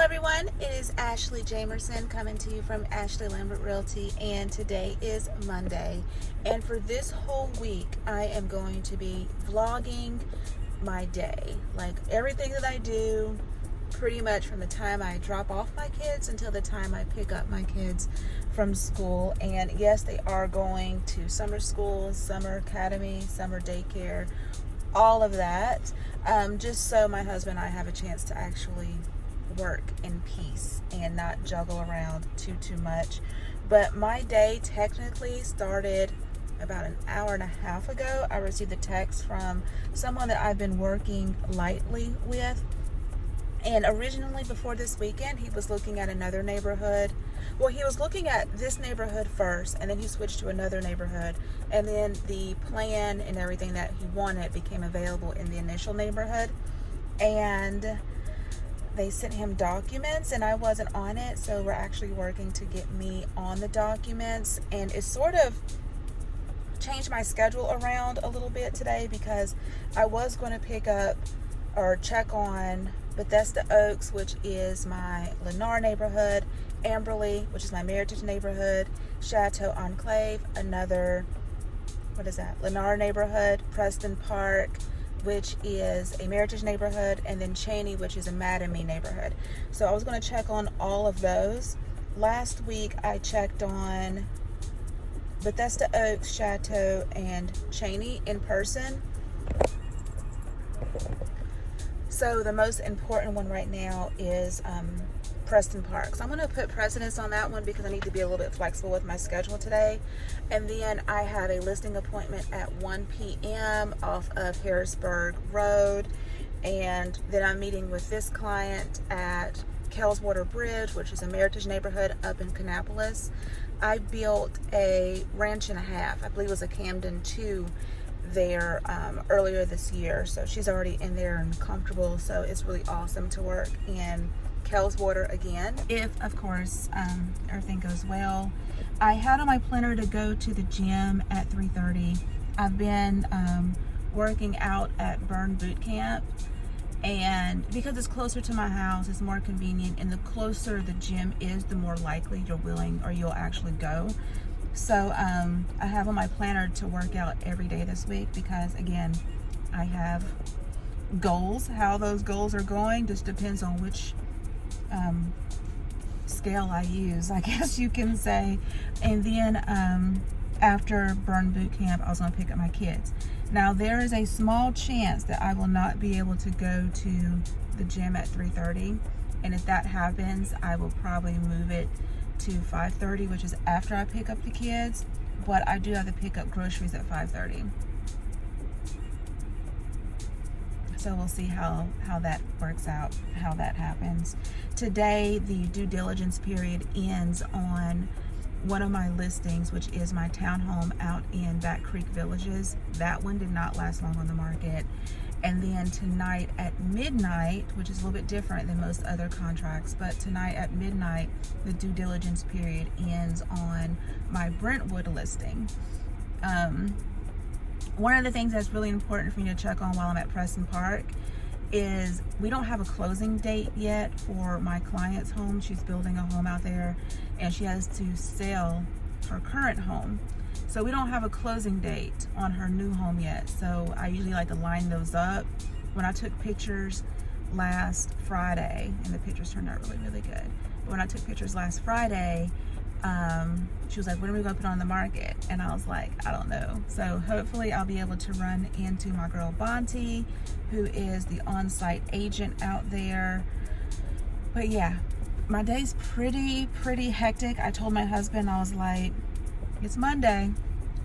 everyone, it is Ashley Jamerson coming to you from Ashley Lambert Realty, and today is Monday, and for this whole week I am going to be vlogging my day, like everything that I do pretty much from the time I drop off my kids until the time I pick up my kids from school. And yes, they are going to summer school, summer academy, summer daycare, all of that, just so my husband and I have a chance to actually work in peace and not juggle around too much. But my day technically started about an hour and a half ago. I received a text from someone that I've been working lightly with, and originally before this weekend he was looking at another neighborhood. Well, he was looking at this neighborhood first, and then he switched to another neighborhood, and then the plan and everything that he wanted became available in the initial neighborhood, and they sent him documents and I wasn't on it, so we're actually working to get me on the documents. And it sort of changed my schedule around a little bit today, because I was going to pick up or check on Bethesda Oaks, which is my Lennar neighborhood, Amberley, which is my Meritage neighborhood, Chateau Enclave, another, Lennar neighborhood, Preston Park, which is a Meritage neighborhood, and then Cheney, which is a Mattamy neighborhood. So I was going to check on all of those. Last week I checked on Bethesda Oaks, Chateau, and Cheney in person. So the most important one right now is Preston Park. So I'm going to put precedence on that one because I need to be a little bit flexible with my schedule today. And then I have a listing appointment at 1 p.m. off of Harrisburg Road. And then I'm meeting with this client at Kellswater Bridge, which is a Meritage neighborhood up in Kannapolis. I built a ranch and a half, I believe it was a Camden 2 there earlier this year. So she's already in there and comfortable. So it's really awesome to work in Kellswater again, if of course everything goes well. I had on my planner to go to the gym at 3:30. I've been working out at Burn Boot Camp, and because it's closer to my house, it's more convenient, and the closer the gym is, the more likely you'll actually go. So I have on my planner to work out every day this week, because again, I have goals. How those goals are going just depends on which scale I use, I guess you can say. And then after Burn Boot Camp, I was going to pick up my kids. Now there is a small chance that I will not be able to go to the gym at 3:30, and if that happens, I will probably move it to 5:30, which is after I pick up the kids. But I do have to pick up groceries at 5:30. So we'll see how that works out, how that happens. Today, the due diligence period ends on one of my listings, which is my townhome out in Back Creek Villages. That one did not last long on the market. And then tonight at midnight, which is a little bit different than most other contracts, but tonight at midnight, the due diligence period ends on my Brentwood listing. One of the things that's really important for me to check on while I'm at Preston Park is we don't have a closing date yet for my client's home. She's building a home out there, and she has to sell her current home. So we don't have a closing date on her new home yet. So I usually like to line those up. When I took pictures last Friday, and the pictures turned out really good. But when I took pictures last Friday, she was like, when are we going to put on the market? And I was like, I don't know. So hopefully I'll be able to run into my girl Bonte, who is the on-site agent out there. But yeah, my day's pretty hectic. I told my husband, I was like, it's Monday.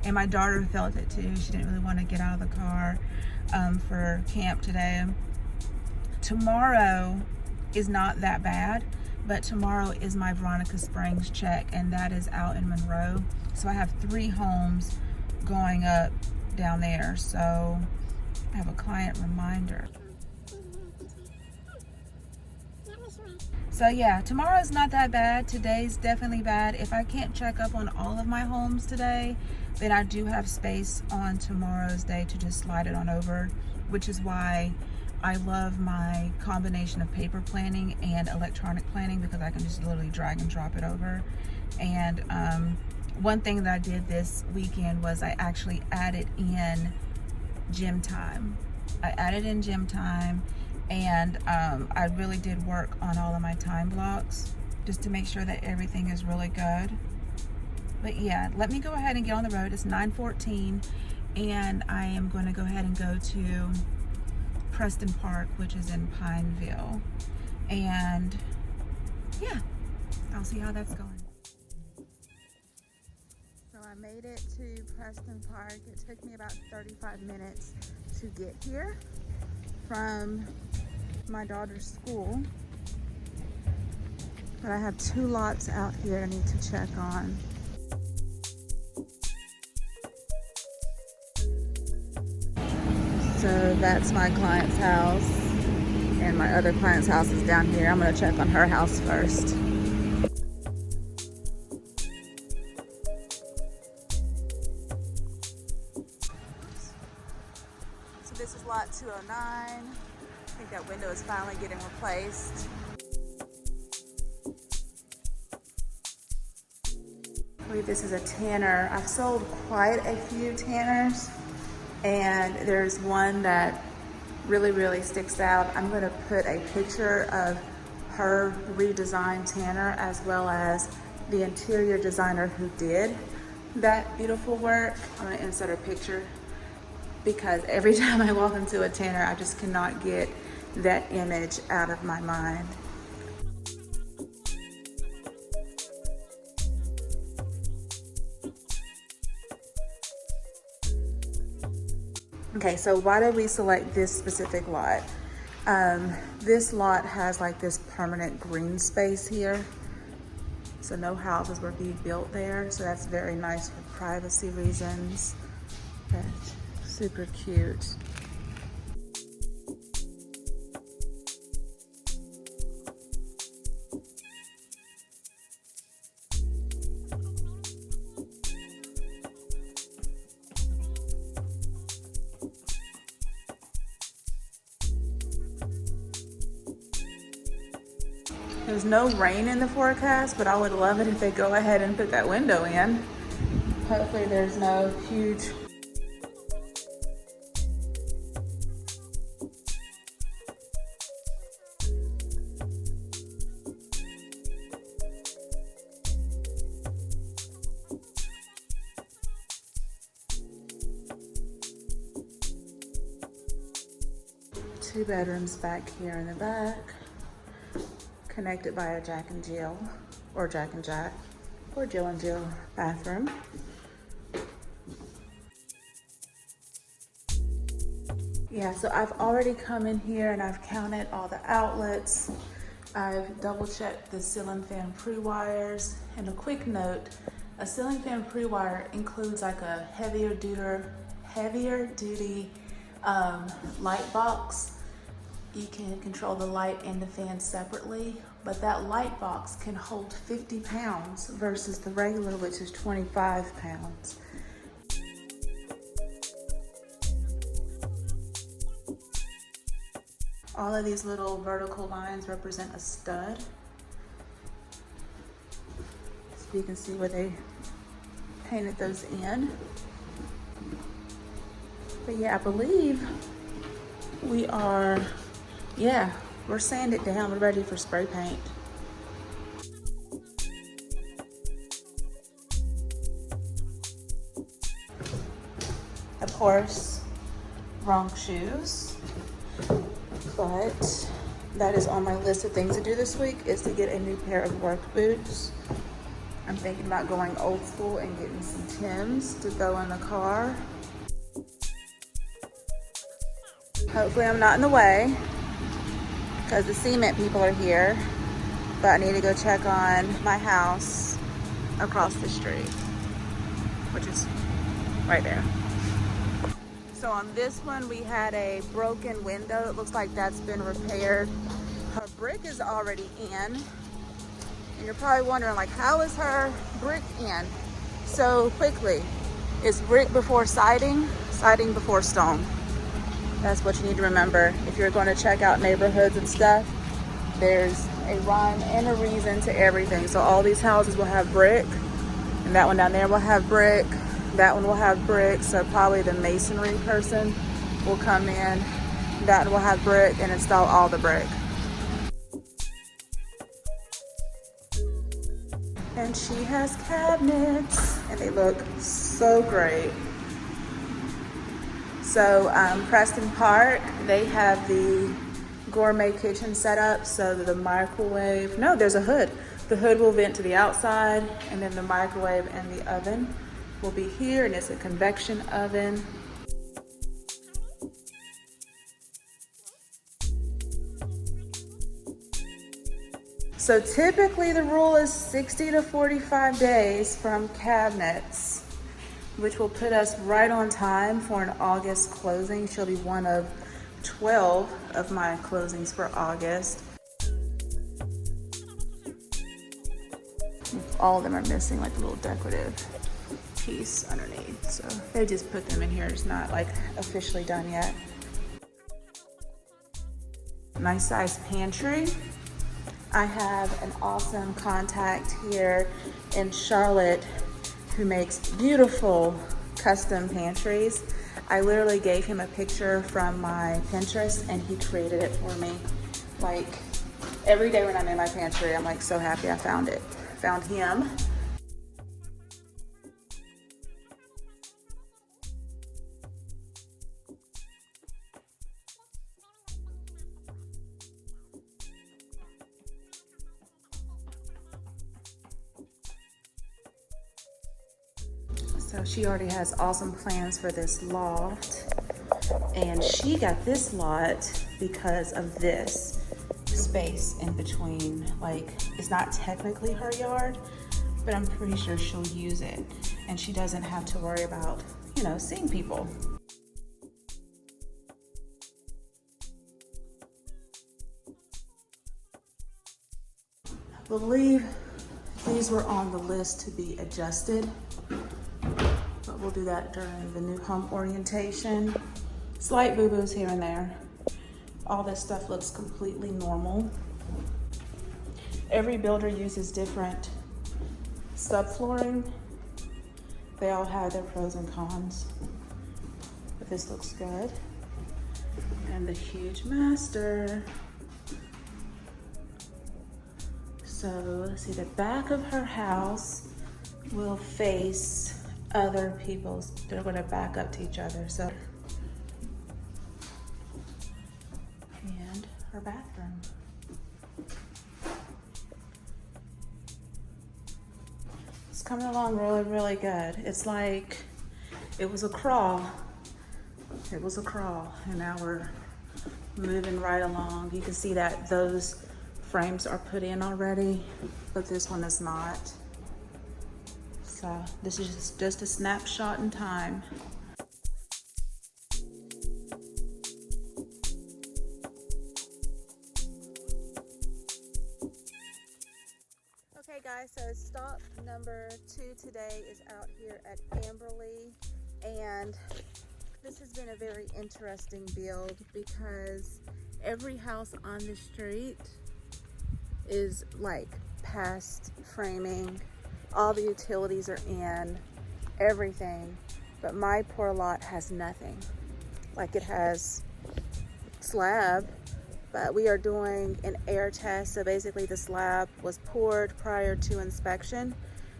And my daughter felt it too. She didn't really want to get out of the car for camp today. Tomorrow is not that bad. But tomorrow is my Veronica Springs check, and that is out in Monroe. So I have 3 homes going up down there. So I have a client reminder. So yeah, tomorrow's not that bad. Today's definitely bad. If I can't check up on all of my homes today, then I do have space on tomorrow's day to just slide it on over, which is why I love my combination of paper planning and electronic planning because I can just literally drag and drop it over. And one thing that I did this weekend was I actually added in gym time. I added in gym time, and I really did work on all of my time blocks just to make sure that everything is really good. But yeah, let me go ahead and get on the road. It's 9:14, and I am going to go ahead and go to Preston Park, which is in Pineville. And yeah, I'll see how that's going. So I made it to Preston Park. It took me about 35 minutes to get here from my daughter's school. But I have 2 lots out here I need to check on. So that's my client's house, and my other client's house is down here. I'm gonna check on her house first. So this is lot 209. I think that window is finally getting replaced. I believe this is a tanner. I've sold quite a few tanners, and there's one that really sticks out. I'm going to put a picture of her redesigned tanner as well as the interior designer who did that beautiful work. I'm going to insert a picture because every time I walk into a tanner, I just cannot get that image out of my mind. Okay, so why did we select this specific lot? This lot has like this permanent green space here. So no houses were being built there. So that's very nice for privacy reasons. That's super cute. There's no rain in the forecast, but I would love it if they go ahead and put that window in. Hopefully there's no huge two bedrooms back here in the back, connected by a Jack and Jill, or Jack and Jack, or Jill and Jill bathroom. Yeah, so I've already come in here and I've counted all the outlets. I've double checked the ceiling fan pre-wires. And a quick note, a ceiling fan pre-wire includes like a heavier duty light box. You can control the light and the fan separately, but that light box can hold 50 pounds versus the regular, which is 25 pounds. All of these little vertical lines represent a stud. So you can see where they painted those in. But yeah, I believe we are, yeah, we're sanded down. We're ready for spray paint. Of course, wrong shoes. But that is on my list of things to do this week, is to get a new pair of work boots. I'm thinking about going old school and getting some Timbs to go in the car. Hopefully I'm not in the way because the cement people are here, but I need to go check on my house across the street, which is right there. So on this one, we had a broken window. It looks like that's been repaired. Her brick is already in. And you're probably wondering, like, how is her brick in so quickly? It's brick before siding, siding before stone. That's what you need to remember. If you're going to check out neighborhoods and stuff, there's a rhyme and a reason to everything. So all these houses will have brick, and that one down there will have brick. That one will have brick. So probably the masonry person will come in. That one will have brick and install all the brick. And she has cabinets, and they look so great. So Preston Park, they have the gourmet kitchen set up, so the microwave, no, there's a hood. The hood will vent to the outside, and then the microwave and the oven will be here, and it's a convection oven. So typically the rule is 60 to 45 days from cabinets, which will put us right on time for an August closing. She'll be one of 12 of my closings for August. All of them are missing like a little decorative piece underneath. So they just put them in here. It's not like officially done yet. Nice size pantry. I have an awesome contact here in Charlotte who makes beautiful custom pantries. I literally gave him a picture from my Pinterest and he created it for me. Like every day when I'm in my pantry, I'm like so happy I found it. Found him. So she already has awesome plans for this loft, and she got this lot because of this space in between. Like, it's not technically her yard, but I'm pretty sure she'll use it, and she doesn't have to worry about, you know, seeing people. I believe these were on the list to be adjusted, but we'll do that during the new home orientation. Slight boo-boos here and there. All this stuff looks completely normal. Every builder uses different subflooring. They all have their pros and cons, but this looks good. And the huge master. So let's see, the back of her house will face other people's. They're going to back up to each other. So, and her bathroom. It's coming along really, really good. It's like it was a crawl. It was a crawl, and now we're moving right along. You can see that those frames are put in already, but this one is not. So this is just a snapshot in time. Okay guys, so stop number 2 today is out here at Amberley, and this has been a very interesting build because every house on the street is like past framing. All the utilities are in, everything, but my poor lot has nothing. Like, it has slab, but we are doing an air test. So basically the slab was poured prior to inspection,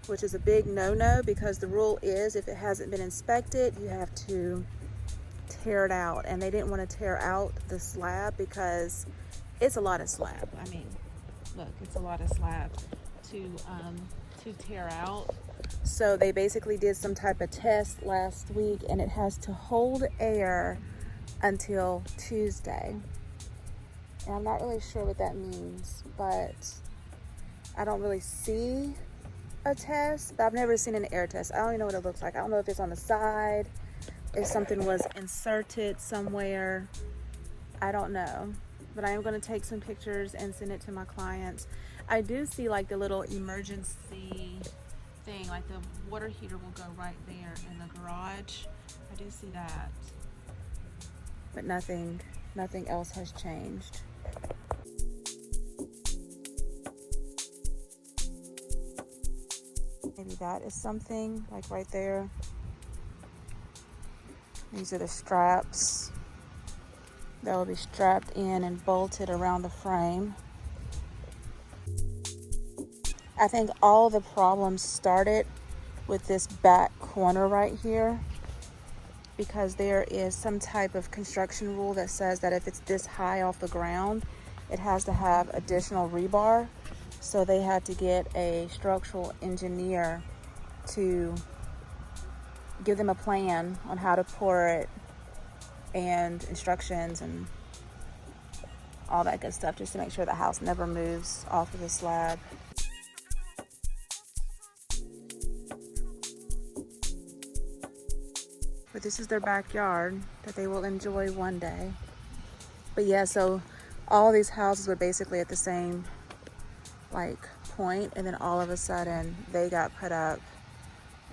which is a big no-no because the rule is if it hasn't been inspected, you have to tear it out. And they didn't want to tear out the slab because it's a lot of slab. I mean, look, it's a lot of slab to tear out. So they basically did some type of test last week, and it has to hold air until Tuesday. And I'm not really sure what that means, but I don't really see a test, but I've never seen an air test. I don't even know what it looks like. I don't know if it's on the side, if something was inserted somewhere. I don't know. But I am going to take some pictures and send it to my clients. I do see like the little emergency thing, like the water heater will go right there in the garage. I do see that. but nothing else has changed. Maybe that is something, like right there. These are the straps that will be strapped in and bolted around the frame. I think all the problems started with this back corner right here, because there is some type of construction rule that says that if it's this high off the ground, it has to have additional rebar. So they had to get a structural engineer to give them a plan on how to pour it and instructions and all that good stuff, just to make sure the house never moves off of the slab. But this is their backyard that they will enjoy one day. But yeah, so all these houses were basically at the same point, and then all of a sudden they got put up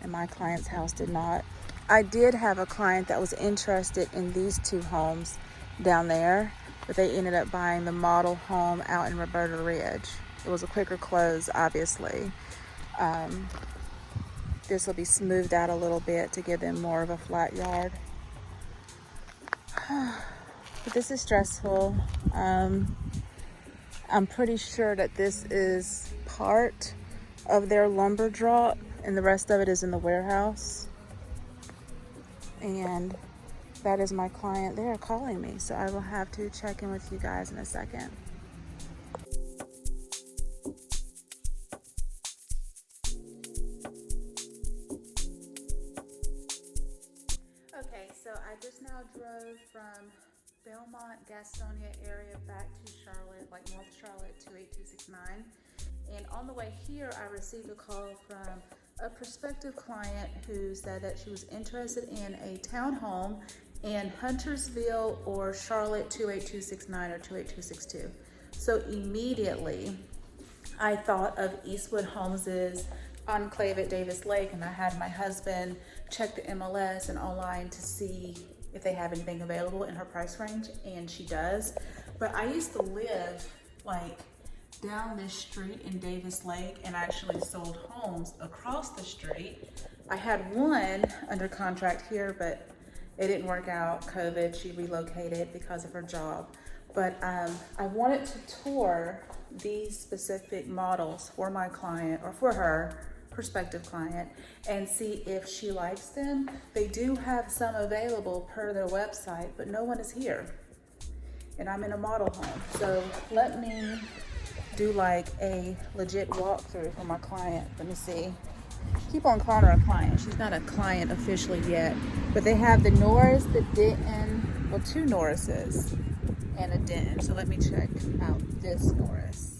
and my client's house did not. I did have a client that was interested in these two homes down there, but they ended up buying the model home out in Roberta Ridge. It was a quicker close, obviously. This will be smoothed out a little bit to give them more of a flat yard. But this is stressful. I'm pretty sure that this is part of their lumber drop and the rest of it is in the warehouse. And that is my client. They are calling me, so I will have to check in with you guys in a second. Okay, so I just now drove from Belmont, Gastonia area back to Charlotte, like North Charlotte 28269. And on the way here, I received a call from a prospective client who said that she was interested in a townhome in Huntersville or Charlotte 28269 or 28262. So immediately I thought of Eastwood Homes' Enclave at Davis Lake, and I had my husband check the MLS and online to see if they have anything available in her price range, and she does. But I used to live down this street in Davis Lake and actually sold homes across the street. I had one under contract here, but it didn't work out. COVID, she relocated because of her job. But I wanted to tour these specific models for my client, or for her prospective client, and see if she likes them. They do have some available per their website, but no one is here. And I'm in a model home. So let me do a legit walkthrough for my client. Let me see. Keep on calling her a client. She's not a client officially yet, but they have the Norris, the Denton, well, two Norrises and a Denton. So let me check out this Norris.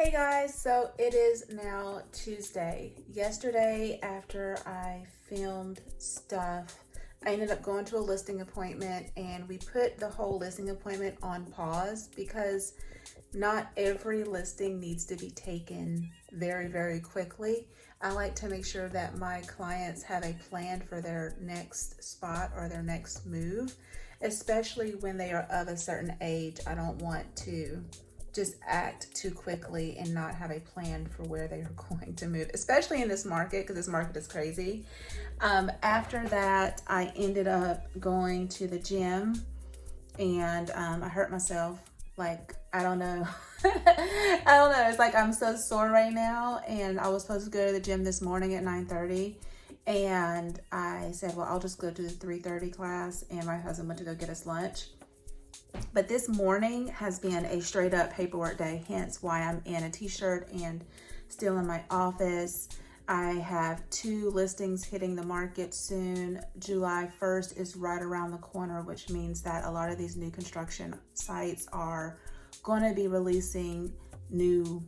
Hey guys, so it is now Tuesday. Yesterday, after I filmed stuff, I ended up going to a listing appointment, and we put the whole listing appointment on pause because not every listing needs to be taken very, very quickly. I like to make sure that my clients have a plan for their next spot or their next move, especially when they are of a certain age. I don't want to just act too quickly and not have a plan for where they are going to move, especially in this market, because this market is crazy. After that, I ended up going to the gym, and I hurt myself. Like, I don't know. I don't know. It's like I'm so sore right now, and I was supposed to go to the gym this morning at 9:30, and I said, well, I'll just go to the 3:30 class, and my husband went to go get us lunch. But this morning has been a straight up paperwork day, hence why I'm in a t-shirt and still in my office. I have 2 listings hitting the market soon. July 1st is right around the corner, which means that a lot of these new construction sites are going to be releasing new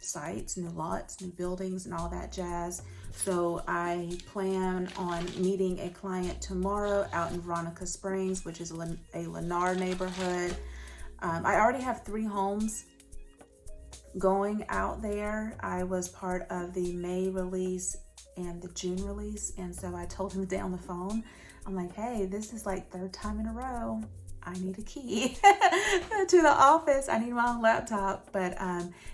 sites, new lots, new buildings, and all that jazz. So I plan on meeting a client tomorrow out in Veronica Springs, which is a Lennar neighborhood. I already have 3 homes going out there. I was part of the May release and the June release, and so I told him today on the phone, I'm like, hey, this is like 3rd time in a row I need a key to the office. I need my own laptop, but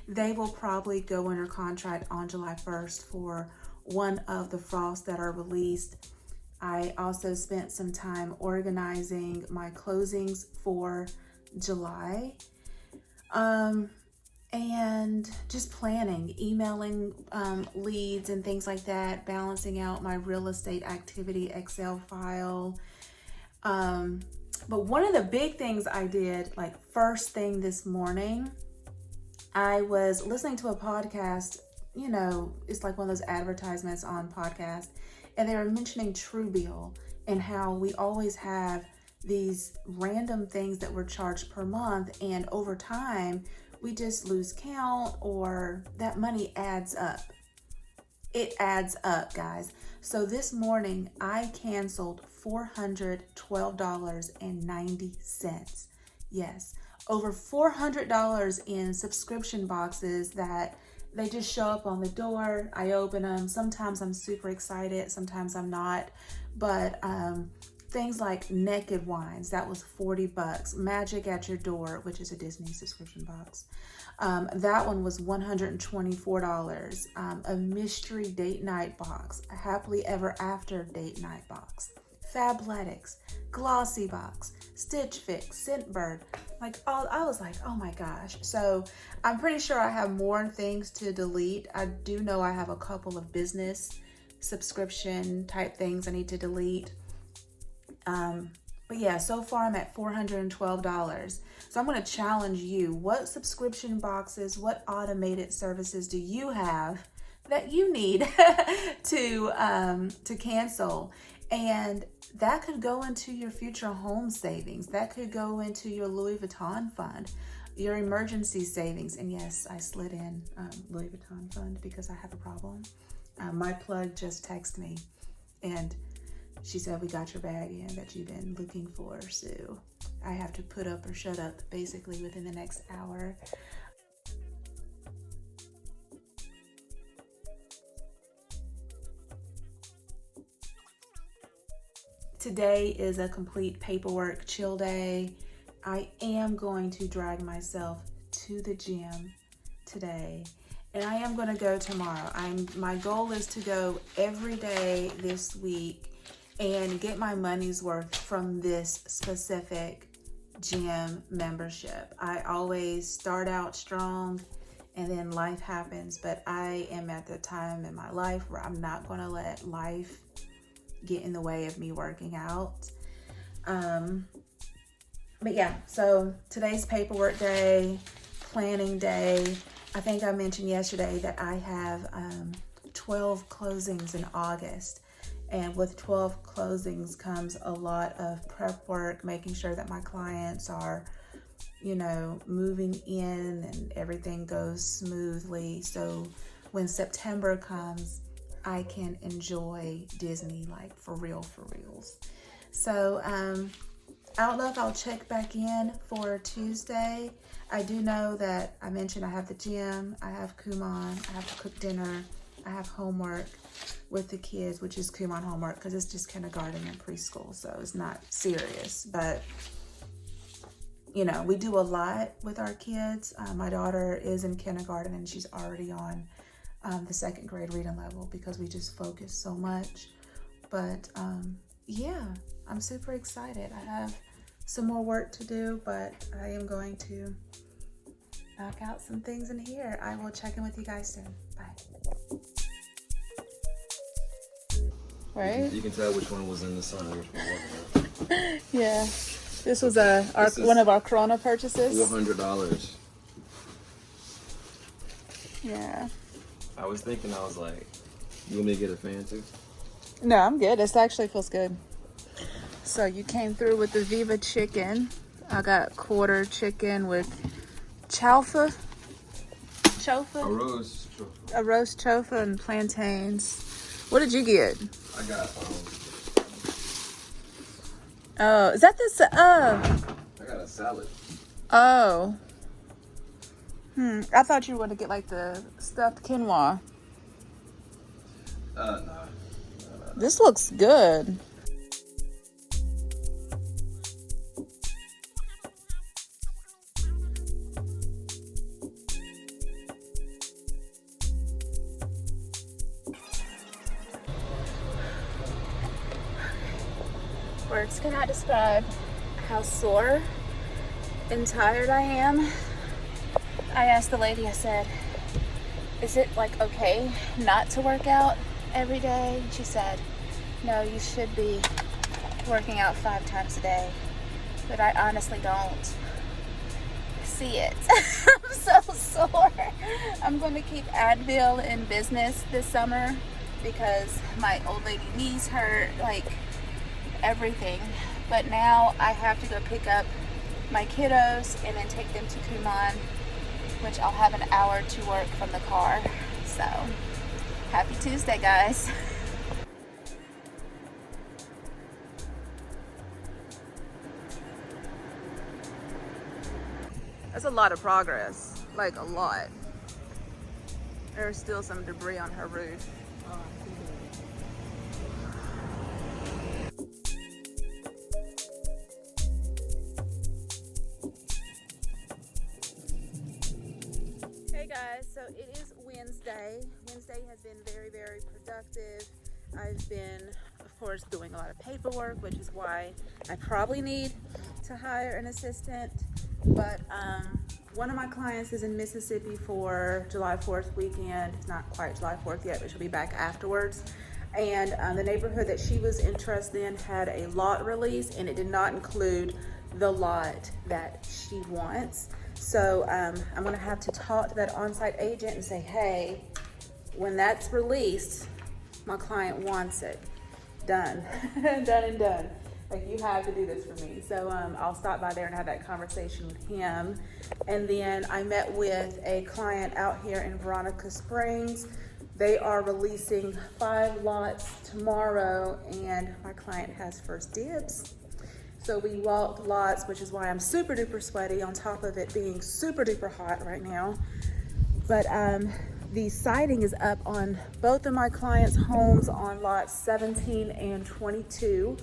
they will probably go under contract on July 1st for one of the frosts that are released. I also spent some time organizing my closings for July, and just planning, emailing leads and things like that, balancing out my real estate activity Excel file. But one of the big things I did, like first thing this morning, I was listening to a podcast. You know, it's like one of those advertisements on podcast, and they were mentioning Truebill and how we always have these random things that we're charged per month, and over time we just lose count, or that money adds up. It adds up, guys. So this morning I canceled $412.90. Yes, over $400 in subscription boxes that they just show up on the door. I open them. Sometimes I'm super excited, sometimes I'm not. But things like Naked Wines, that was $40. Magic at Your Door, which is a Disney subscription box, that one was $124. A mystery date night box, a happily ever after date night box, Fabletics, Glossy Box, Stitch Fix, Scentbird, like all. I was like, oh my gosh. So I'm pretty sure I have more things to delete. I do know I have a couple of business subscription type things I need to delete. But yeah, so far I'm at $412. So I'm going to challenge you. What subscription boxes, what automated services do you have that you need to cancel? And that could go into your future home savings. That could go into your Louis Vuitton fund, your emergency savings. And yes, I slid in Louis Vuitton fund because I have a problem. My plug just texted me, and she said, we got your bag in that you've been looking for. So I have to put up or shut up basically within the next hour. Today is a complete paperwork chill day. I am going to drag myself to the gym today, and I am going to go tomorrow. My goal is to go every day this week and get my money's worth from this specific gym membership. I always start out strong and then life happens, but I am at the time in my life where I'm not going to let life get in the way of me working out. But yeah, so today's paperwork day, planning day. I think I mentioned yesterday that I have 12 closings in August. And with 12 closings comes a lot of prep work, making sure that my clients are you know, moving in and everything goes smoothly. So when September comes, I can enjoy Disney like for reals. So I don't know if I'll check back in for Tuesday. I do know that I mentioned I have the gym, I have Kumon, I have to cook dinner, I have homework with the kids, which is Kumon homework because it's just kindergarten and preschool, so it's not serious. But you know, we do a lot with our kids. My daughter is in kindergarten and she's already on the 2nd grade reading level because we just focus so much. But yeah, I'm super excited. I have some more work to do, but I am going to knock out some things in here. I will check in with you guys soon. Bye. Right? You can tell which one was in the sun and which one wasn't. Yeah. This was one of our Corona purchases. $400. Yeah. I was thinking, I was like, you want me to get a fan too? No, I'm good. This actually feels good. So you came through with the Viva chicken. I got quarter chicken with chofa. A roast chofa and plantains. What did you get? I got Oh, is that this? I got a salad. Oh. I thought you would get like the stuffed quinoa. No. This looks good. Words cannot describe how sore and tired I am. I asked the lady, I said, is it like okay not to work out every day? She said, no, you should be working out 5 times a day. But I honestly don't see it. I'm so sore. I'm going to keep Advil in business this summer because my old lady knees hurt, like everything. But now I have to go pick up my kiddos and then take them to Kumon, which I'll have an hour to work from the car. So happy Tuesday, guys. That's a lot of progress, like a lot. There's still some debris on her roof. Hey guys, so it is Wednesday. Wednesday has been very, very productive. I've been, of course, doing a lot of paperwork, which is why I probably need to hire an assistant. But one of my clients is in Mississippi for July 4th weekend. It's not quite July 4th yet, but she'll be back afterwards. And the neighborhood that she was interested in had a lot release, and it did not include the lot that she wants. So I'm gonna have to talk to that on-site agent and say, hey, when that's released, my client wants it. Done. Done and done. Like, you have to do this for me. So I'll stop by there and have that conversation with him. And then I met with a client out here in Veronica Springs. They are releasing 5 lots tomorrow, and my client has first dibs. So we walked lots, which is why I'm super duper sweaty on top of it being super duper hot right now. But the siding is up on both of my clients' homes on lots 17 and 22.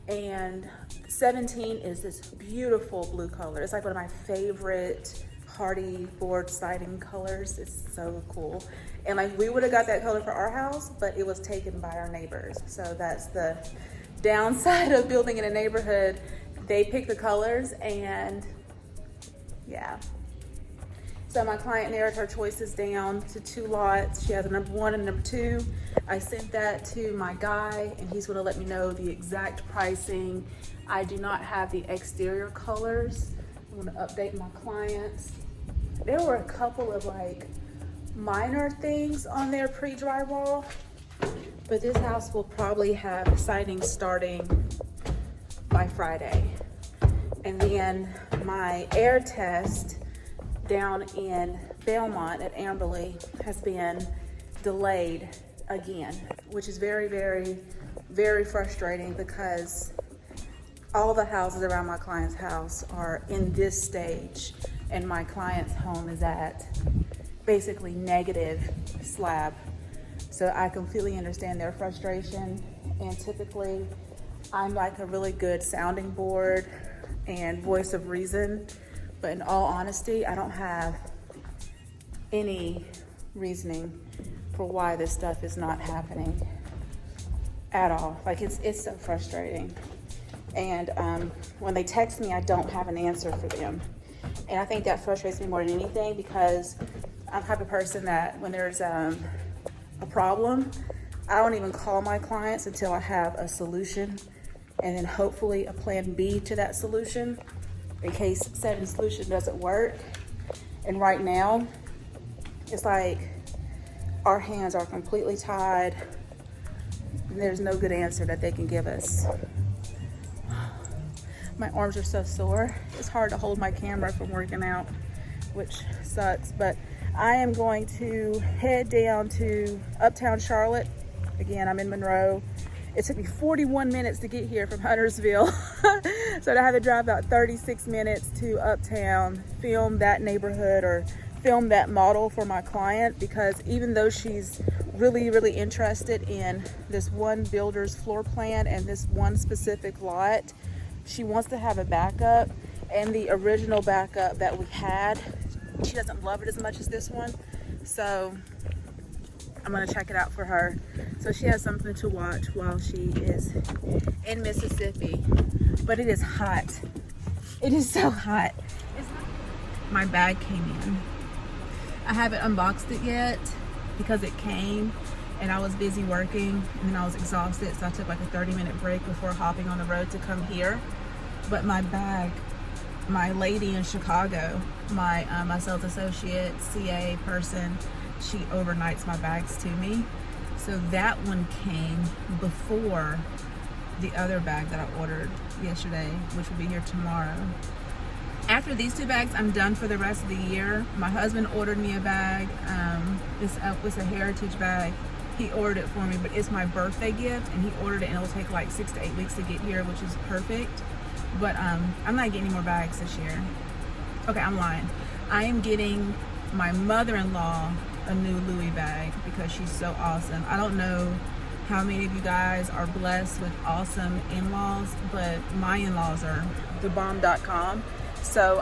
And 17 is this beautiful blue color. It's like one of my favorite hardy board siding colors. It's so cool. And like, we would have got that color for our house, but it was taken by our neighbors. So that's the downside of building in a neighborhood. They pick the colors, and yeah. So my client narrowed her choices down to 2 lots. She has a number 1 and number 2. I sent that to my guy, and he's gonna let me know the exact pricing. I do not have the exterior colors. I'm gonna update my clients. There were a couple of like minor things on their pre-drywall, but this house will probably have siding starting by Friday. And then my air test down in Belmont at Amberley has been delayed again, which is very, very, very frustrating because all the houses around my client's house are in this stage, and my client's home is at basically negative slab. So I completely understand their frustration, and typically I'm like a really good sounding board and voice of reason, but in all honesty, I don't have any reasoning for why this stuff is not happening at all. Like it's so frustrating. And when they text me, I don't have an answer for them. And I think that frustrates me more than anything because I'm the type of person that when there's a problem, I don't even call my clients until I have a solution and then hopefully a plan B to that solution in case said solution doesn't work. And right now, it's like our hands are completely tied and there's no good answer that they can give us. My arms are so sore. It's hard to hold my camera from working out, which sucks. But I am going to head down to Uptown Charlotte. Again, I'm in Monroe. It took me 41 minutes to get here from Huntersville. So I had to drive about 36 minutes to Uptown, film that neighborhood or film that model for my client, because even though she's really, really interested in this one builder's floor plan and this one specific lot, she wants to have a backup, and the original backup that we had, she doesn't love it as much as this one. So I'm gonna check it out for her so she has something to watch while she is in Mississippi. But it is hot. It is so hot. My bag came in. I haven't unboxed it yet because it came and I was busy working and then I was exhausted, so I took like a 30-minute break before hopping on the road to come here. But my bag, my lady in Chicago, my sales associate, CA person, she overnights my bags to me. So that one came before the other bag that I ordered yesterday, which will be here tomorrow. After these two bags, I'm done for the rest of the year. My husband ordered me a bag. It's a heritage bag. He ordered it for me, but it's my birthday gift, and he ordered it, and it'll take like 6 to 8 weeks to get here, which is perfect. But I'm not getting any more bags this year. Okay, I'm lying. I am getting my mother-in-law a new Louis bag because she's so awesome. I don't know how many of you guys are blessed with awesome in-laws, but my in-laws are thebomb.com. So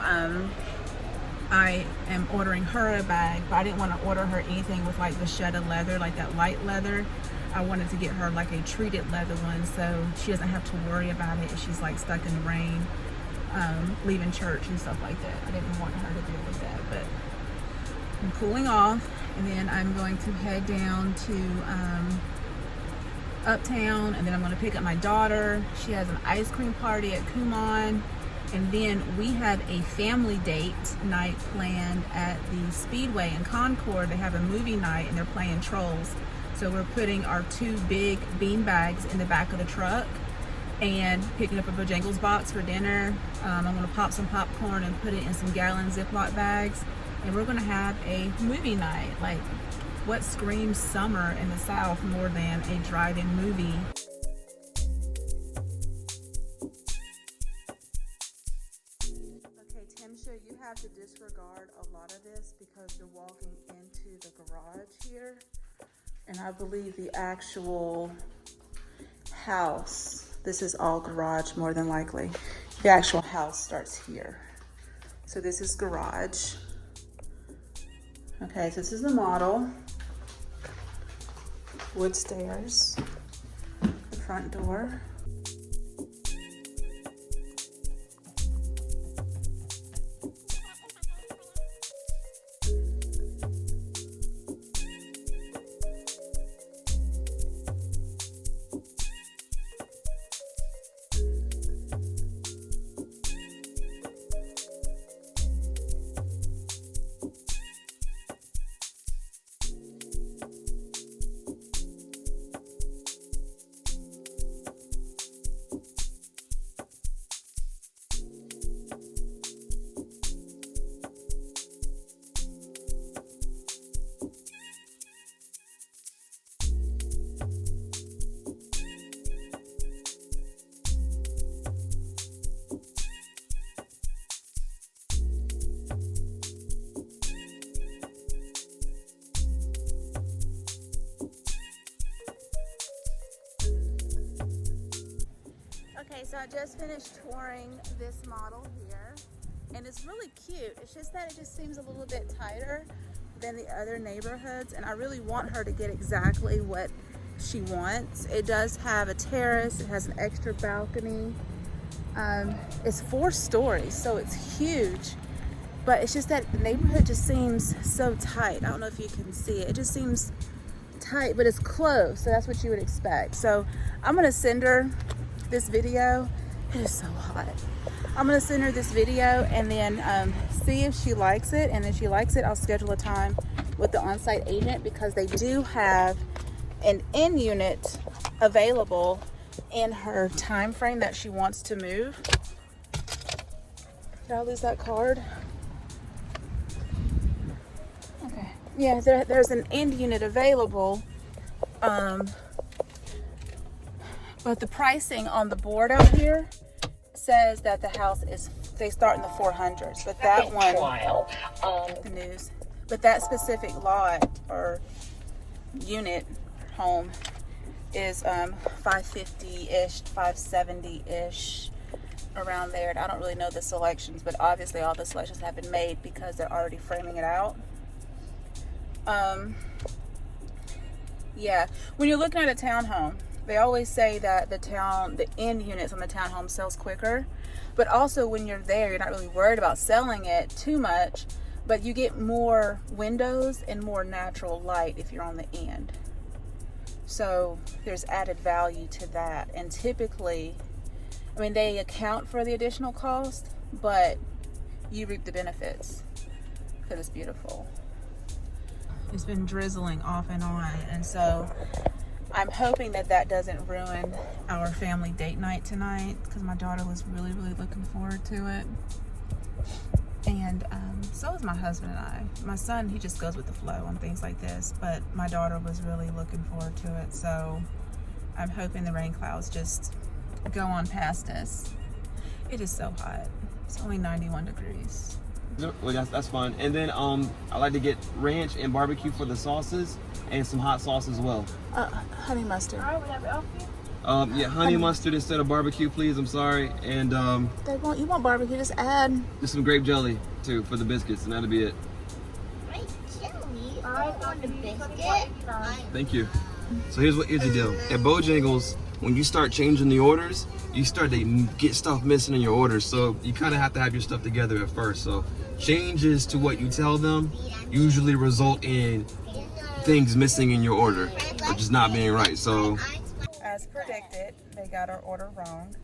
I am ordering her a bag, but I didn't want to order her anything with like the vachetta leather, like that light leather. I wanted to get her like a treated leather one so she doesn't have to worry about it if she's like stuck in the rain, leaving church and stuff like that. I didn't want her to deal with that, but I'm cooling off, and then I'm going to head down to Uptown, and then I'm going to pick up my daughter. She has an ice cream party at Kumon. And then we have a family date night planned at the Speedway in Concord. They have a movie night and they're playing Trolls. So we're putting our 2 big bean bags in the back of the truck and picking up a Bojangles box for dinner. I'm gonna pop some popcorn and put it in some gallon Ziploc bags. And we're gonna have a movie night. Like, what screams summer in the South more than a drive-in movie? You have to disregard a lot of this because you're walking into the garage here, and I believe the actual house, this is all garage more than likely, the actual house starts here. So this is garage. Okay, so this is the model. Wood stairs, the front door. So I just finished touring this model here, and it's really cute. It's just that it just seems a little bit tighter than the other neighborhoods, and I really want her to get exactly what she wants. It does have a terrace, it has an extra balcony. It's 4 stories, so it's huge, but it's just that the neighborhood just seems so tight. I don't know if you can see it. It just seems tight, but it's close, so that's what you would expect. So I'm gonna send her this video. It is so hot. I'm gonna send her this video and then see if she likes it, and if she likes it, I'll schedule a time with the on-site agent, because they do have an in unit available in her time frame that she wants to move. Did I lose that card? Okay. Yeah, there's an end unit available, but the pricing on the board out here says that the house is, they start in the 400s, but that one, the news, but that specific lot or unit home is 550-ish, 570-ish, around there. And I don't really know the selections, but obviously all the selections have been made because they're already framing it out. Yeah, when you're looking at a townhome, they always say that the end units on the townhome sells quicker, but also when you're there, you're not really worried about selling it too much, but you get more windows and more natural light if you're on the end. So there's added value to that. And typically, I mean, they account for the additional cost, but you reap the benefits because it's beautiful. It's been drizzling off and on, and so I'm hoping that that doesn't ruin our family date night tonight, because my daughter was really, really looking forward to it. And so is my husband and I. My son, he just goes with the flow on things like this, but my daughter was really looking forward to it. So I'm hoping the rain clouds just go on past us. It is so hot. It's only 91 degrees. Well, that's fine. And then I like to get ranch and barbecue for the sauces, and some hot sauce as well. Honey mustard. Yeah, honey mustard instead of barbecue, please. I'm sorry. And You want barbecue? Just add. just some grape jelly too for the biscuits, and that'll be it. Grape jelly? I want a biscuit. Thank you. So here's the deal. At Bojangles, when you start changing the orders, you start to get stuff missing in your orders. So you kind of have to have your stuff together at first. So changes to what you tell them usually result in things missing in your order or just not being right. So As predicted, they got our order wrong.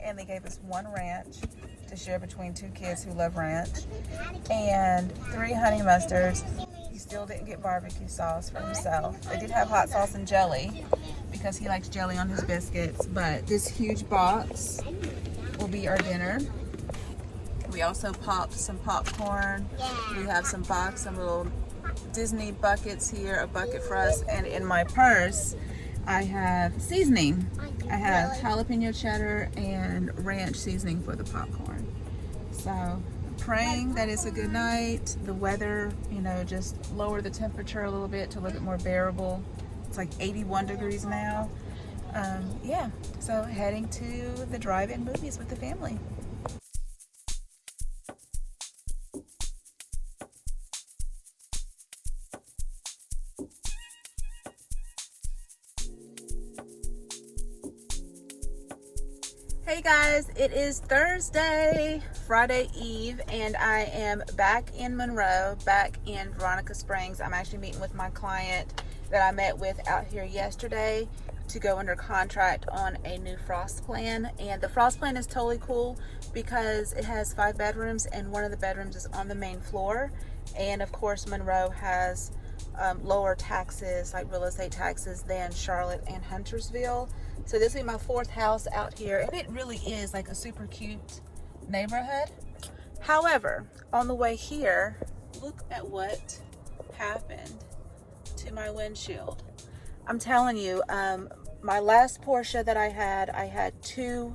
And they gave us 1 ranch to share between 2 kids who love ranch, and 3 honey mustards. He still didn't get barbecue sauce for himself. They did have hot sauce and jelly because he likes jelly on his biscuits, but this huge box will be our dinner. We also popped some popcorn. We have some little Disney buckets here, a bucket for us, and in my purse I have seasoning. I have jalapeno cheddar and ranch seasoning for the popcorn. So praying that it's a good night. The weather, just lower the temperature a little bit to a little bit more bearable. It's like 81 degrees now. Yeah, so heading to the drive-in movies with the family. Hey guys, it is Thursday, Friday Eve, and I am back in Monroe, back in Veronica Springs. I'm actually meeting with my client that I met with out here yesterday to go under contract on a new frost plan. And the frost plan is totally cool because it has 5 bedrooms, and one of the bedrooms is on the main floor. And of course, Monroe has lower taxes, like real estate taxes, than Charlotte and Huntersville. So this will be my 4th house out here, and it really is like a super cute neighborhood. However, on the way here, look at what happened to my windshield. I'm telling you, my last Porsche that I had 2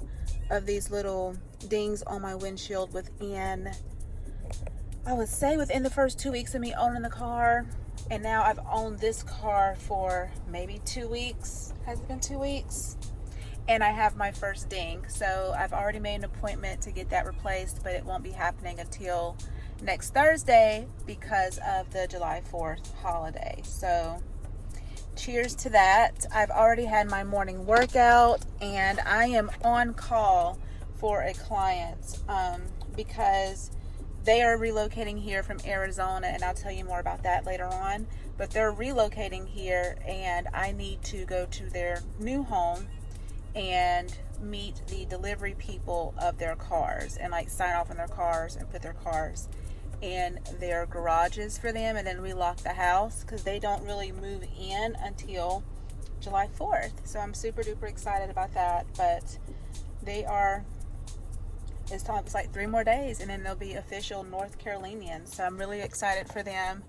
of these little dings on my windshield within, I would say within the first 2 weeks of me owning the car. And now I've owned this car for maybe 2 weeks. Has it been 2 weeks? and I have my first ding. So I've already made an appointment to get that replaced, but it won't be happening until next Thursday because of the July 4th holiday. So cheers to that. I've already had my morning workout, and I am on call for a client because they are relocating here from Arizona, and I'll tell you more about that later on. But they're relocating here, and I need to go to their new home and meet the delivery people of their cars and like sign off on their cars and put their cars in their garages for them, and then relock the house because they don't really move in until July 4th. So I'm super duper excited about that. But they are, it's like 3 more days and then they'll be official North Carolinians. So I'm really excited for them.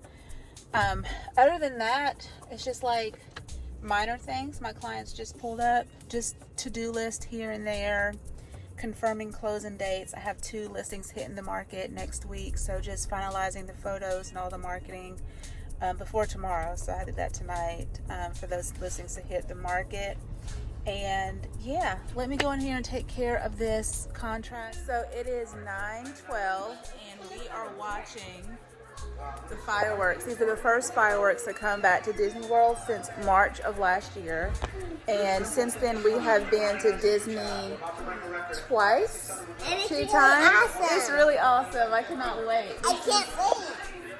Other than that, it's just like minor things. My clients just pulled up, just to-do list here and there, confirming closing dates. I have 2 listings hitting the market next week, so just finalizing the photos and all the marketing before tomorrow. So I did that tonight for those listings to hit the market. And yeah, let me go in here and take care of this contract. So it is 9:12 and we are watching the fireworks. These are the first fireworks to come back to Disney World since March of last year. And since then we have been to Disney twice, 2 times. Awesome. It's really awesome. I cannot wait. I can't wait.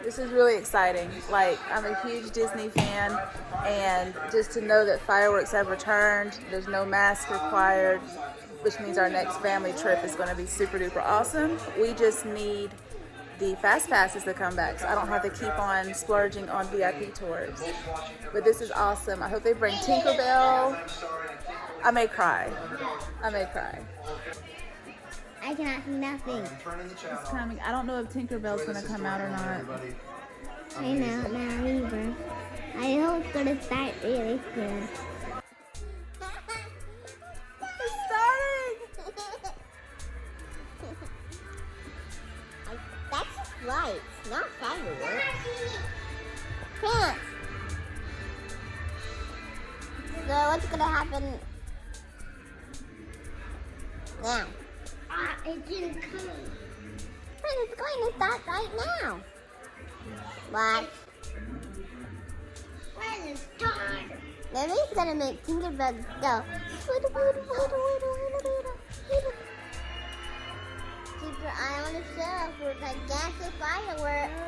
This is really exciting. Like, I'm a huge Disney fan, and just to know that fireworks have returned, there's no mask required, which means our next family trip is going to be super duper awesome. We just need the fast passes to come back, so I don't have to keep on splurging on VIP tours. But this is awesome. I hope they bring Tinkerbell. I may cry. I cannot see nothing. It's coming. I don't know if Tinkerbell's going to come out or not. I know, not either. I hope it's gonna start really soon. It's starting! That's just lights, not fireworks. Pants. So what's gonna happen now? It didn't come. But it's going to start right now. What? When it's time. Maybe it's gonna make Tinkerbell go. Keep your eye on the shelf for gigantic fireworks.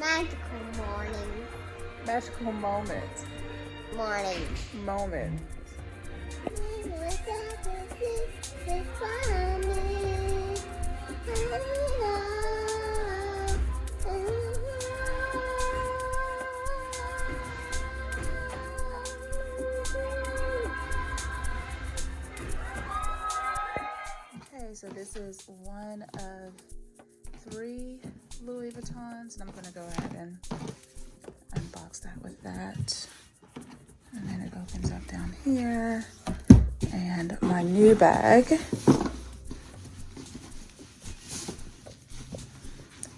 Magical morning. Magical moment. Morning. Okay, so this is one of 3 Louis Vuittons, and I'm going to go ahead and unbox that with that. And then it opens up down here. And my new bag.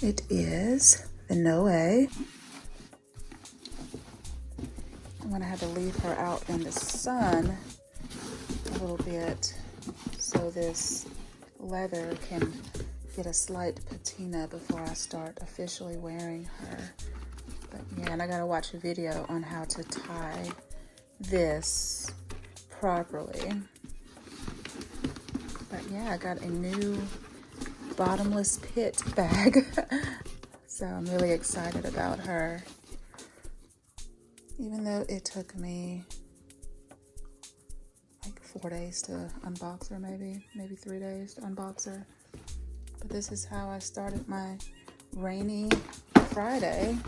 It is the Noe. I'm going to have to leave her out in the sun a little bit so this leather can get a slight patina before I start officially wearing her. But yeah, and I got to watch a video on how to tie this properly. But yeah, I got a new bottomless pit bag. So I'm really excited about her. Even though it took me like 4 days to unbox her, maybe 3 days to unbox her. But this is how I started my rainy Friday.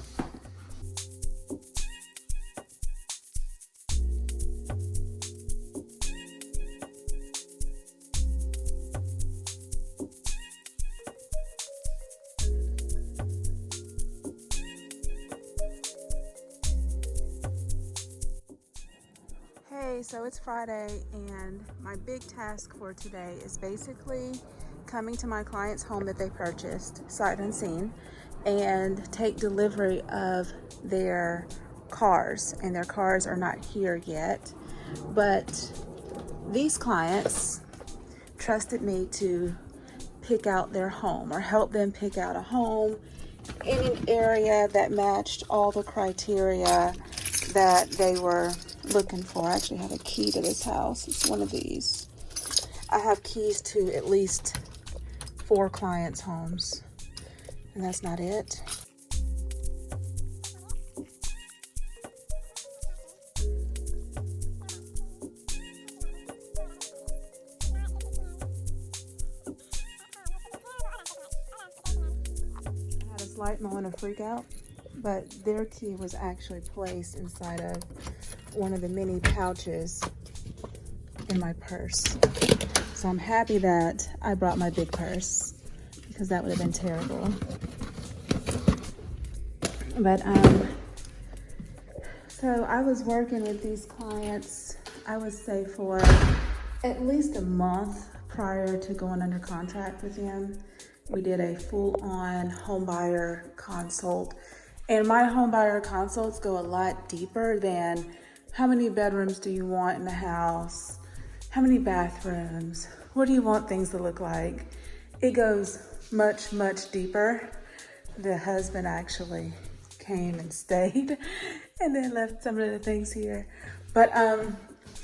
So it's Friday, and my big task for today is basically coming to my client's home that they purchased, sight unseen, and take delivery of their cars. And their cars are not here yet. But these clients trusted me to pick out their home or help them pick out a home in an area that matched all the criteria that they were looking for. I actually have a key to this house. It's one of these. I have keys to at least 4 clients' homes, and that's not it. I had a slight moment of freak out, but their key was actually placed inside of one of the mini pouches in my purse. So I'm happy that I brought my big purse, because that would have been terrible. But so I was working with these clients, I would say for at least a month prior to going under contract with them. We did a full-on homebuyer consult, and my homebuyer consults go a lot deeper than how many bedrooms do you want in the house, how many bathrooms, what do you want things to look like. It goes much, much deeper. The husband actually came and stayed and then left some of the things here. But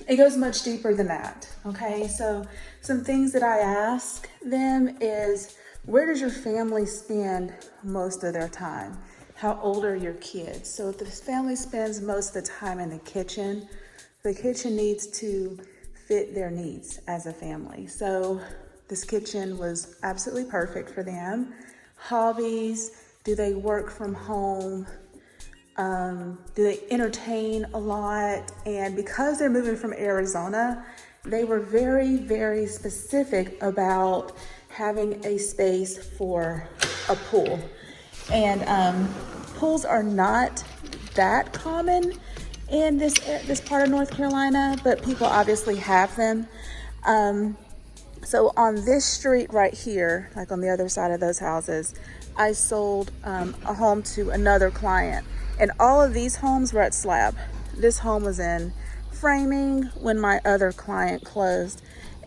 it goes much deeper than that, okay? So some things that I ask them is, where does your family spend most of their time? How old are your kids? So if the family spends most of the time in the kitchen needs to fit their needs as a family. So this kitchen was absolutely perfect for them. Hobbies, do they work from home? Do they entertain a lot? And because they're moving from Arizona, they were very, very specific about having a space for a pool. And pools are not that common in this part of North Carolina, but people obviously have them. So on this street right here, like on the other side of those houses, I sold a home to another client, and all of these homes were at slab. This home was in framing when my other client closed,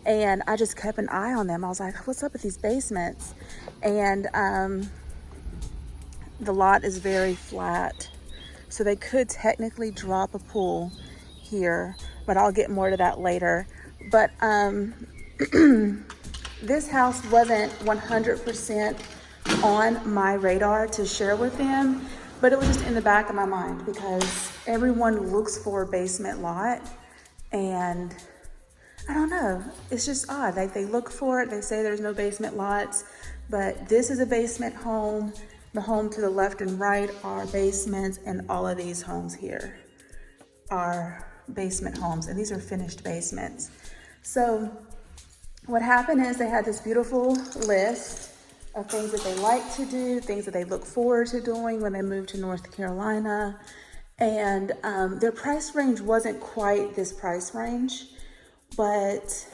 and I just kept an eye on them. I was like, what's up with these basements? And the lot is very flat, so they could technically drop a pool here, but I'll get more to that later. But this house wasn't 100% on my radar to share with them, but it was just in the back of my mind because everyone looks for a basement lot, and I don't know, it's just odd. Like, they look for it, they say there's no basement lots, but this is a basement home. The home to the left and right are basements, and all of these homes here are basement homes, and these are finished basements. So what happened is they had this beautiful list of things that they like to do, things that they look forward to doing when they move to North Carolina. And their price range wasn't quite this price range, but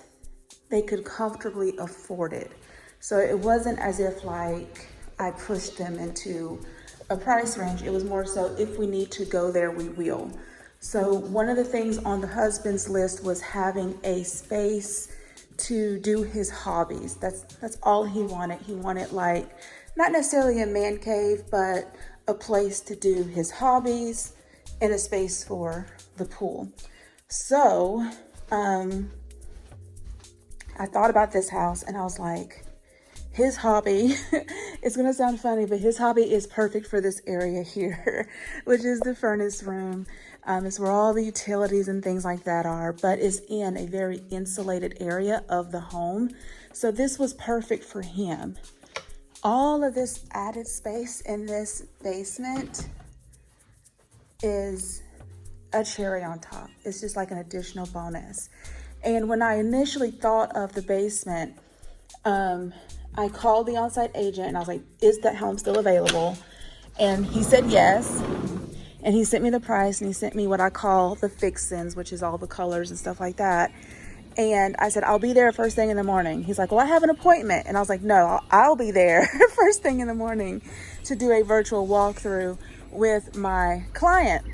they could comfortably afford it. So it wasn't as if like I pushed them into a price range. It was more so, if we need to go there, we will. So one of the things on the husband's list was having a space to do his hobbies. That's all he wanted. He wanted, like, not necessarily a man cave, but a place to do his hobbies and a space for the pool. So I thought about this house, and I was like, his hobby, it's gonna sound funny, but his hobby is perfect for this area here, which is the furnace room. It's where all the utilities and things like that are, but it's in a very insulated area of the home. So this was perfect for him. All of this added space in this basement is a cherry on top. It's just like an additional bonus. And when I initially thought of the basement, I called the on-site agent and I was like, is that home still available? And he said yes. And he sent me the price, and he sent me what I call the fixins, which is all the colors and stuff like that. And I said, I'll be there first thing in the morning. He's like, well, I have an appointment. And I was like, no, I'll be there first thing in the morning to do a virtual walkthrough with my client.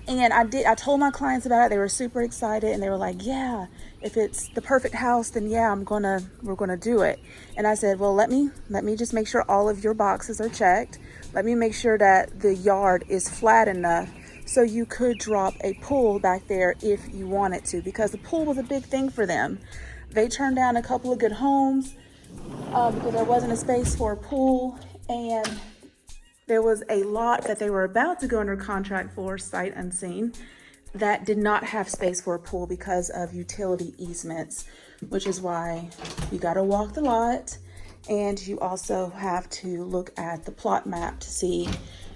And I told my clients about it. They were super excited, and they were like, yeah, if it's the perfect house, then yeah, we're gonna do it. And I said, well, let me just make sure all of your boxes are checked. Let me make sure that the yard is flat enough so you could drop a pool back there if you wanted to, because the pool was a big thing for them. They turned down a couple of good homes because there wasn't a space for a pool, and there was a lot that they were about to go under contract for, sight unseen, that did not have space for a pool because of utility easements, which is why you got to walk the lot, and you also have to look at the plot map to see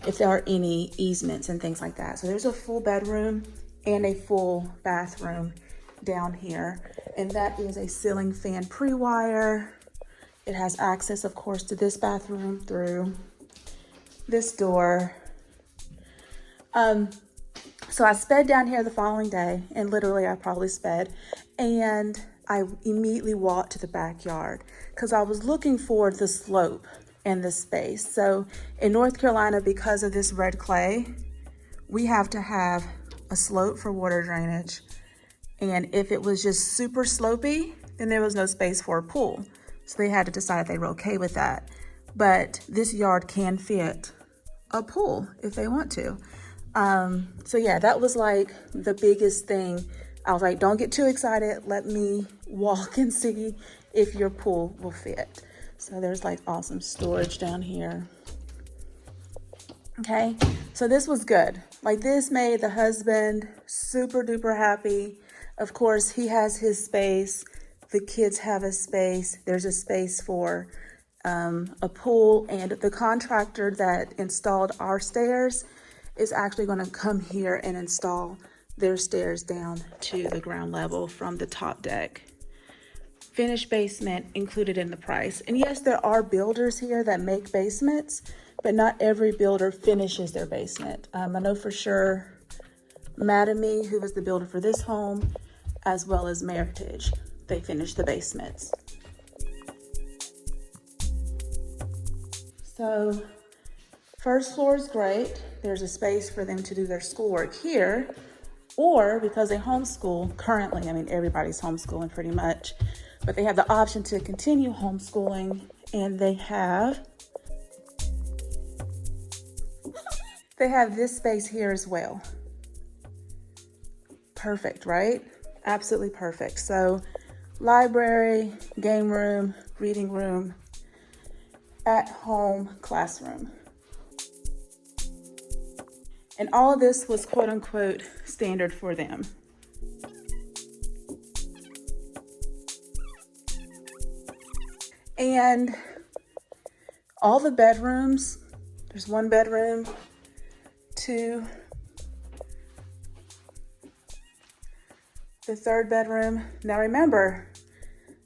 if there are any easements and things like that. So there's a full bedroom and a full bathroom down here, and that is a ceiling fan pre-wire. It has access, of course, to this bathroom through this door. So I sped down here the following day, and literally I probably sped, and I immediately walked to the backyard because I was looking for the slope and the space. So in North Carolina, because of this red clay, we have to have a slope for water drainage. And if it was just super slopey, then there was no space for a pool. So they had to decide if they were okay with that. But this yard can fit a pool if they want to. So yeah, that was like the biggest thing. I was like, don't get too excited. Let me walk and see if your pool will fit. So there's like awesome storage down here. Okay, so this was good. Like, this made the husband super duper happy. Of course, he has his space. The kids have a space. There's a space for a pool, and the contractor that installed our stairs is actually going to come here and install their stairs down to the ground level from the top deck. Finished basement included in the price. And yes, there are builders here that make basements, but not every builder finishes their basement. I know for sure Madame, who was the builder for this home, as well as Meritage, they finished the basements. So first floor is great. There's a space for them to do their schoolwork here, or because they homeschool currently, I mean, everybody's homeschooling pretty much, but they have the option to continue homeschooling, and they have this space here as well. Perfect, right? Absolutely perfect. So library, game room, reading room, at home classroom. And all of this was quote unquote standard for them. And all the bedrooms, there's one bedroom, two, the third bedroom. Now remember,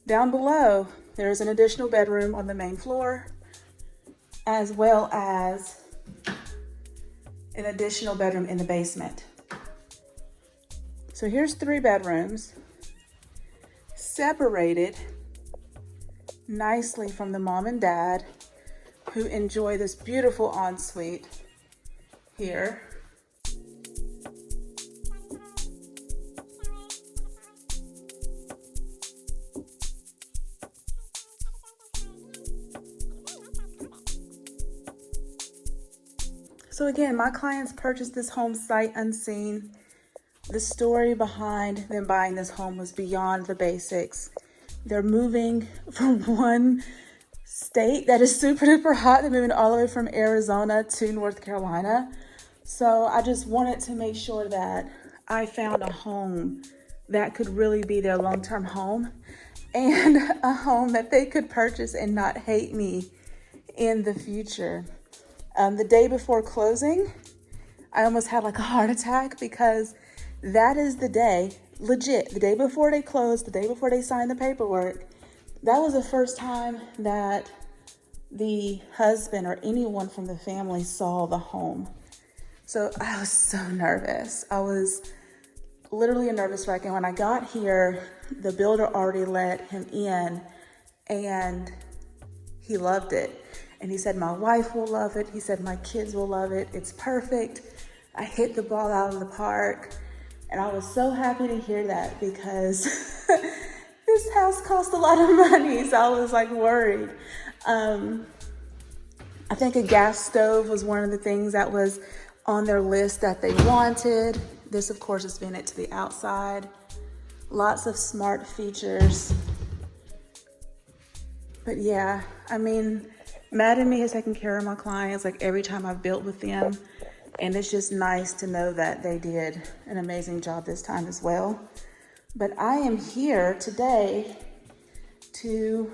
down below, there's an additional bedroom on the main floor, as well as an additional bedroom in the basement. So here's 3 bedrooms, separated nicely from the mom and dad, who enjoy this beautiful ensuite here. So again, my clients purchased this home sight unseen. The story behind them buying this home was beyond the basics. They're moving from one state that is super duper hot. They're moving all the way from Arizona to North Carolina. So I just wanted to make sure that I found a home that could really be their long-term home, and a home that they could purchase and not hate me in the future. The day before closing, I almost had like a heart attack, because that is the day, legit, the day before they closed, the day before they signed the paperwork, that was the first time that the husband or anyone from the family saw the home. So I was so nervous. I was literally a nervous wreck. And when I got here, the builder already let him in, and he loved it. And he said, my wife will love it. He said, my kids will love it. It's perfect. I hit the ball out of the park, and I was so happy to hear that because this house cost a lot of money, so I was like worried. I think a gas stove was one of the things that was on their list that they wanted. This, of course, is being it to the outside. Lots of smart features. But yeah, I mean, Matt and me has taken care of my clients like every time I've built with them. And it's just nice to know that they did an amazing job this time as well. But I am here today to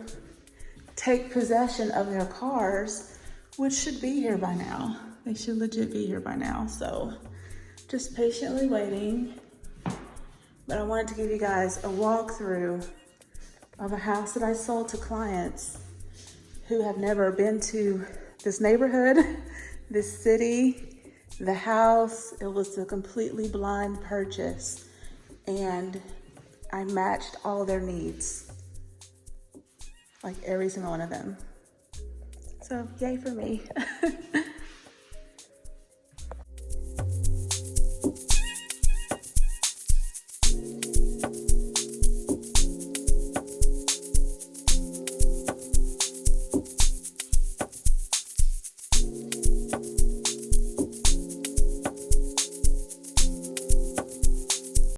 take possession of their cars, which should be here by now. They should legit be here by now. So just patiently waiting. But I wanted to give you guys a walkthrough of a house that I sold to clients who have never been to this neighborhood, this city, the house. It was a completely blind purchase, and I matched all their needs, like every single one of them. So yay for me.